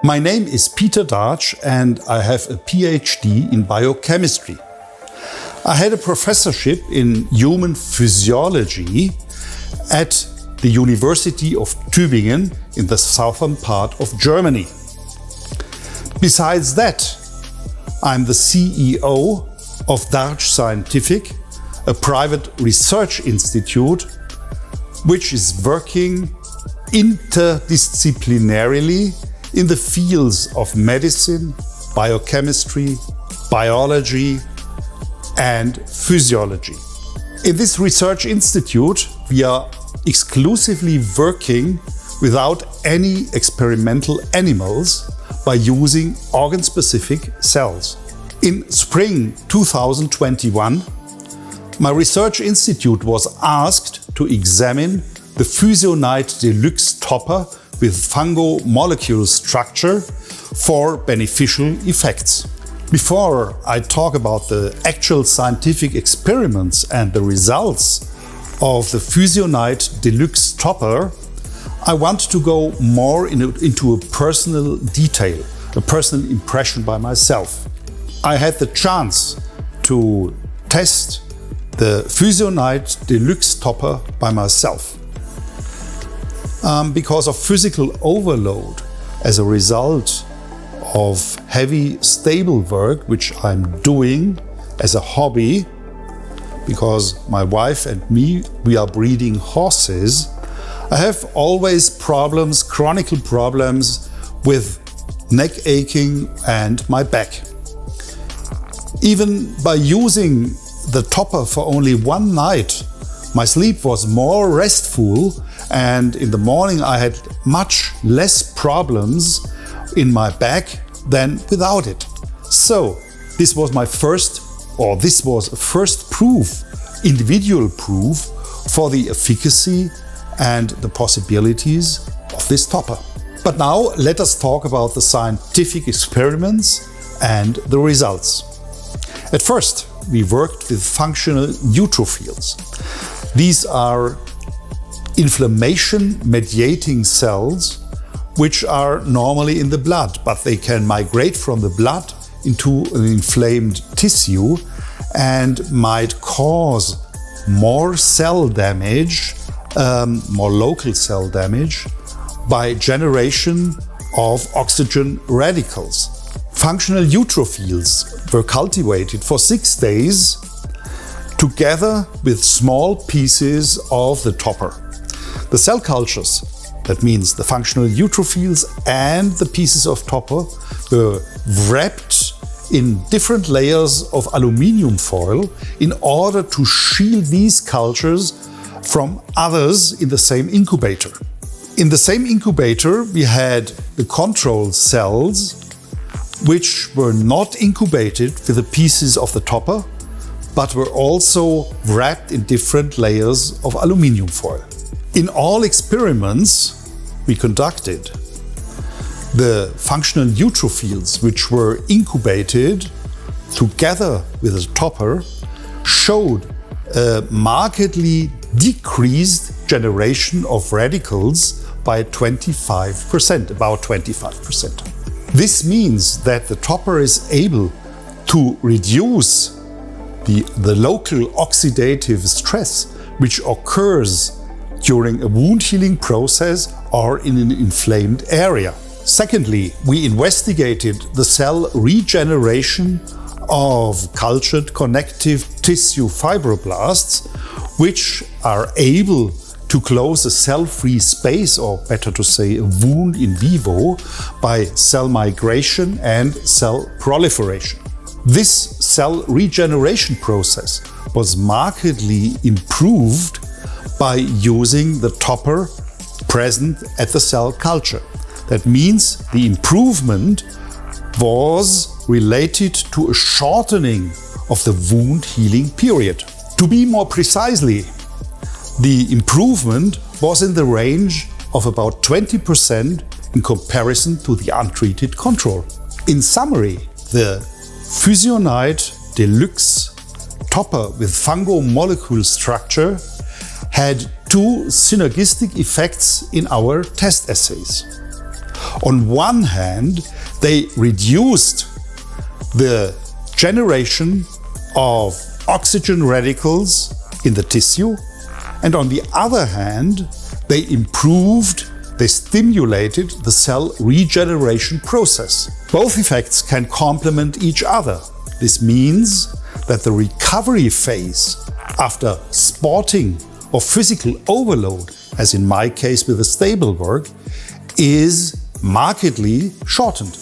My name is Peter Dartsch and I have a PhD in biochemistry. I had a professorship in human physiology at the University of Tübingen in the southern part of Germany. Besides that, I'm the CEO of Dartsch Scientific, a private research institute which is working interdisciplinarily in the fields of medicine, biochemistry, biology, and physiology. In this research institute, we are exclusively working without any experimental animals by using organ-specific cells. In spring 2021, my research institute was asked to examine the PhysioNight Deluxe topper with fungo molecule structure for beneficial effects. Before I talk about the actual scientific experiments and the results of the PhysioNight Deluxe topper, I want to go more into a personal detail, a personal impression by myself. I had the chance to test the PhysioNight Deluxe topper by myself. Because of physical overload as a result of heavy stable work, which I'm doing as a hobby, because my wife and me, we are breeding horses, I have always problems, chronic problems with neck aching and my back. Even by using the topper for only one night, my sleep was more restful, and in the morning I had much less problems in my back than without it. So this was a first proof, individual proof for the efficacy and the possibilities of this topper. But now let us talk about the scientific experiments and the results. At first, we worked with functional neutrophils. These are inflammation-mediating cells which are normally in the blood, but they can migrate from the blood into an inflamed tissue and might cause more cell damage, more local cell damage, by generation of oxygen radicals. Functional neutrophils were cultivated for 6 days together with small pieces of the topper. The cell cultures, that means the functional neutrophils and the pieces of topper, were wrapped in different layers of aluminium foil in order to shield these cultures from others in the same incubator. In the same incubator, we had the control cells, which were not incubated with the pieces of the topper, but were also wrapped in different layers of aluminium foil. In all experiments we conducted, the functional neutrophils which were incubated together with the topper showed a markedly decreased generation of radicals by 25%, about 25%. This means that the topper is able to reduce the local oxidative stress which occurs during a wound healing process or in an inflamed area. Secondly, we investigated the cell regeneration of cultured connective tissue fibroblasts, which are able to close a cell-free space, or better to say a wound in vivo, by cell migration and cell proliferation. This cell regeneration process was markedly improved by using the topper present at the cell culture. That means the improvement was related to a shortening of the wound healing period. To be more precisely, the improvement was in the range of about 20% in comparison to the untreated control. In summary, the PhysioNight Deluxe topper with fungo molecule structure had two synergistic effects in our test assays. On one hand, they reduced the generation of oxygen radicals in the tissue, and on the other hand, they stimulated the cell regeneration process. Both effects can complement each other. This means that the recovery phase after sporting or physical overload, as in my case with the stable work, is markedly shortened.